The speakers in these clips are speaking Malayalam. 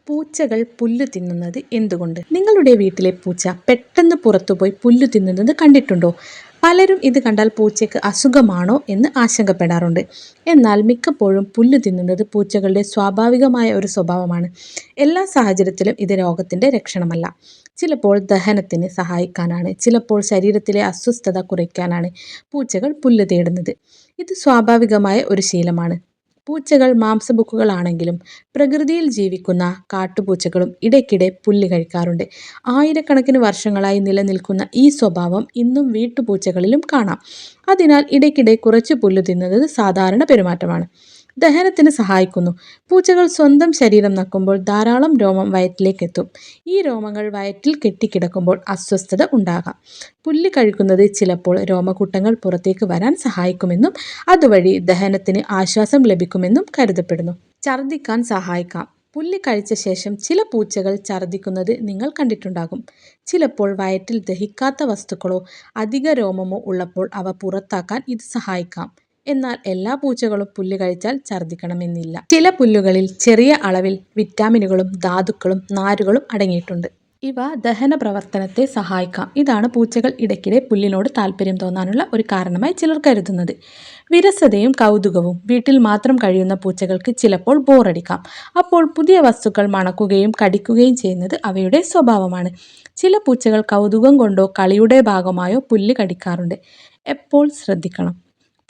പൂച്ചകൾ പുല്ല് തിന്നുന്നത് എന്തുകൊണ്ട്? നിങ്ങളുടെ വീട്ടിലെ പൂച്ച പെട്ടെന്ന് പുറത്തുപോയി പുല്ല് തിന്നുന്നത് കണ്ടിട്ടുണ്ടോ? പലരും ഇത് കണ്ടാൽ പൂച്ചയ്ക്ക് അസുഖമാണോ എന്ന് ആശങ്കപ്പെടാറുണ്ട്. എന്നാൽ മിക്കപ്പോഴും പുല്ല് തിന്നുന്നത് പൂച്ചകളുടെ സ്വാഭാവികമായ ഒരു സ്വഭാവമാണ്. എല്ലാ സാഹചര്യത്തിലും ഇത് രോഗത്തിൻ്റെ ലക്ഷണമല്ല. ചിലപ്പോൾ ദഹനത്തിന് സഹായിക്കാനാണ്, ചിലപ്പോൾ ശരീരത്തിലെ അസ്വസ്ഥത കുറയ്ക്കാനാണ് പൂച്ചകൾ പുല്ല് തേടുന്നത്. ഇത് സ്വാഭാവികമായ ഒരു ശീലമാണ്. പൂച്ചകൾ മാംസഭുക്കുകളാണെങ്കിലും പ്രകൃതിയിൽ ജീവിക്കുന്ന കാട്ടുപൂച്ചകളും ഇടയ്ക്കിടെ പുല്ല് കഴിക്കാറുണ്ട്. ആയിരക്കണക്കിന് വർഷങ്ങളായി നിലനിൽക്കുന്ന ഈ സ്വഭാവം ഇന്നും വീട്ടുപൂച്ചകളിലും കാണാം. അതിനാൽ ഇടയ്ക്കിടെ കുറച്ച് പുല്ല് തിന്നുന്നത് സാധാരണ പെരുമാറ്റമാണ്. ദഹനത്തിന് സഹായിക്കുന്നു. പൂച്ചകൾ സ്വന്തം ശരീരം നക്കുമ്പോൾ ധാരാളം രോമം വയറ്റിലേക്ക് എത്തും. ഈ രോമങ്ങൾ വയറ്റിൽ കെട്ടിക്കിടക്കുമ്പോൾ അസ്വസ്ഥത ഉണ്ടാകാം. പുല്ല് കഴിക്കുന്നത് ചിലപ്പോൾ രോമകൂട്ടങ്ങൾ പുറത്തേക്ക് വരാൻ സഹായിക്കുമെന്നും അതുവഴി ദഹനത്തിന് ആശ്വാസം ലഭിക്കുമെന്നും കരുതപ്പെടുന്നു. ഛർദ്ദിക്കാൻ സഹായിക്കാം. പുല്ല് കഴിച്ച ശേഷം ചില പൂച്ചകൾ ഛർദ്ദിക്കുന്നത് നിങ്ങൾ കണ്ടിട്ടുണ്ടാകും. ചിലപ്പോൾ വയറ്റിൽ ദഹിക്കാത്ത വസ്തുക്കളോ അധിക രോമമോ ഉള്ളപ്പോൾ അവ പുറത്താക്കാൻ ഇത് സഹായിക്കാം. എന്നാൽ എല്ലാ പൂച്ചകളും പുല്ല് കഴിച്ചാൽ ഛർദ്ദിക്കണമെന്നില്ല. ചില പുല്ലുകളിൽ ചെറിയ അളവിൽ വിറ്റാമിനുകളും ധാതുക്കളും നാരുകളും അടങ്ങിയിട്ടുണ്ട്. ഇവ ദഹന പ്രവർത്തനത്തെ സഹായിക്കാം. ഇതാണ് പൂച്ചകൾ ഇടയ്ക്കിടെ പുല്ലിനോട് താല്പര്യം തോന്നാനുള്ള ഒരു കാരണമായി ചിലർ കരുതുന്നത്. വിരസതയും കൗതുകവും. വീട്ടിൽ മാത്രം കഴിയുന്ന പൂച്ചകൾക്ക് ചിലപ്പോൾ ബോറടിക്കാം. അപ്പോൾ പുതിയ വസ്തുക്കൾ മണക്കുകയും കടിക്കുകയും ചെയ്യുന്നത് അവയുടെ സ്വഭാവമാണ്. ചില പൂച്ചകൾ കൗതുകം കൊണ്ടോ കളിയുടെ ഭാഗമായോ പുല്ല് കടിക്കാറുണ്ട്. എപ്പോൾ ശ്രദ്ധിക്കണം.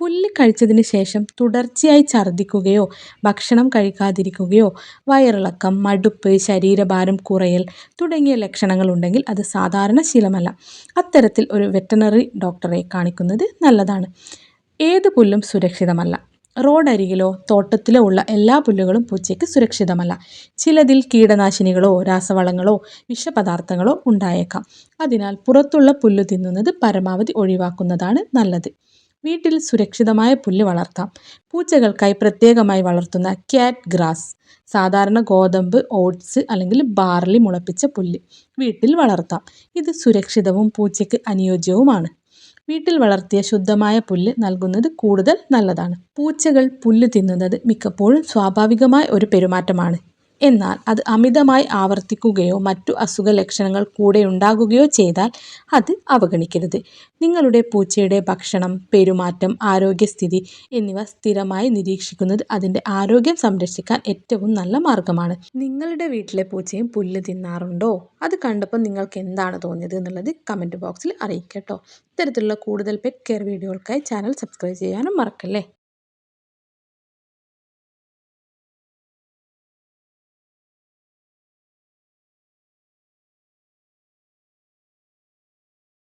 പുല്ല് കഴിച്ചതിന് ശേഷം തുടർച്ചയായി ഛർദ്ദിക്കുകയോ ഭക്ഷണം കഴിക്കാതിരിക്കുകയോ വയറിളക്കം, മടുപ്പ്, ശരീരഭാരം കുറയൽ തുടങ്ങിയ ലക്ഷണങ്ങൾ ഉണ്ടെങ്കിൽ അത് സാധാരണ ശീലമല്ല. അത്തരത്തിൽ ഒരു വെറ്ററിനറി ഡോക്ടറെ കാണിക്കുന്നത് നല്ലതാണ്. ഏത് പുല്ലും സുരക്ഷിതമല്ല. റോഡരികിലോ തോട്ടത്തിലോ ഉള്ള എല്ലാ പുല്ലുകളും പൂച്ചയ്ക്ക് സുരക്ഷിതമല്ല. ചിലതിൽ കീടനാശിനികളോ രാസവളങ്ങളോ വിഷപദാർത്ഥങ്ങളോ ഉണ്ടായേക്കാം. അതിനാൽ പുറത്തുള്ള പുല്ല് തിന്നുന്നത് പരമാവധി ഒഴിവാക്കുന്നതാണ് നല്ലത്. വീട്ടിൽ സുരക്ഷിതമായ പുല്ല് വളർത്താം. പൂച്ചകൾക്കായി പ്രത്യേകമായി വളർത്തുന്ന ക്യാറ്റ് ഗ്രാസ്, സാധാരണ ഗോതമ്പ്, ഓട്സ് അല്ലെങ്കിൽ ബാർലി മുളപ്പിച്ച പുല്ല് വീട്ടിൽ വളർത്താം. ഇത് സുരക്ഷിതവും പൂച്ചയ്ക്ക് അനുയോജ്യവുമാണ്. വീട്ടിൽ വളർത്തിയ ശുദ്ധമായ പുല്ല് നൽകുന്നത് കൂടുതൽ നല്ലതാണ്. പൂച്ചകൾ പുല്ല് തിന്നുന്നത് മിക്കപ്പോഴും സ്വാഭാവികമായ ഒരു പെരുമാറ്റമാണ്. എന്നാൽ അത് അമിതമായി ആവർത്തിക്കുകയോ മറ്റു അസുഖ ലക്ഷണങ്ങൾ കൂടെ ഉണ്ടാകുകയോ ചെയ്താൽ അത് അവഗണിക്കരുത്. നിങ്ങളുടെ പൂച്ചയുടെ ഭക്ഷണം, പെരുമാറ്റം, ആരോഗ്യസ്ഥിതി എന്നിവ സ്ഥിരമായി നിരീക്ഷിക്കുന്നത് അതിൻ്റെ ആരോഗ്യം സംരക്ഷിക്കാൻ ഏറ്റവും നല്ല മാർഗമാണ്. നിങ്ങളുടെ വീട്ടിലെ പൂച്ചയും പുല്ല് തിന്നാറുണ്ടോ? അത് കണ്ടപ്പോൾ നിങ്ങൾക്ക് എന്താണ് തോന്നിയത് എന്നുള്ളത് കമൻറ്റ് ബോക്സിൽ അറിയിക്കട്ടോ. ഇത്തരത്തിലുള്ള കൂടുതൽ പെറ്റ് കെയർ വീഡിയോകൾക്കായി ചാനൽ സബ്സ്ക്രൈബ് ചെയ്യാനും മറക്കല്ലേ.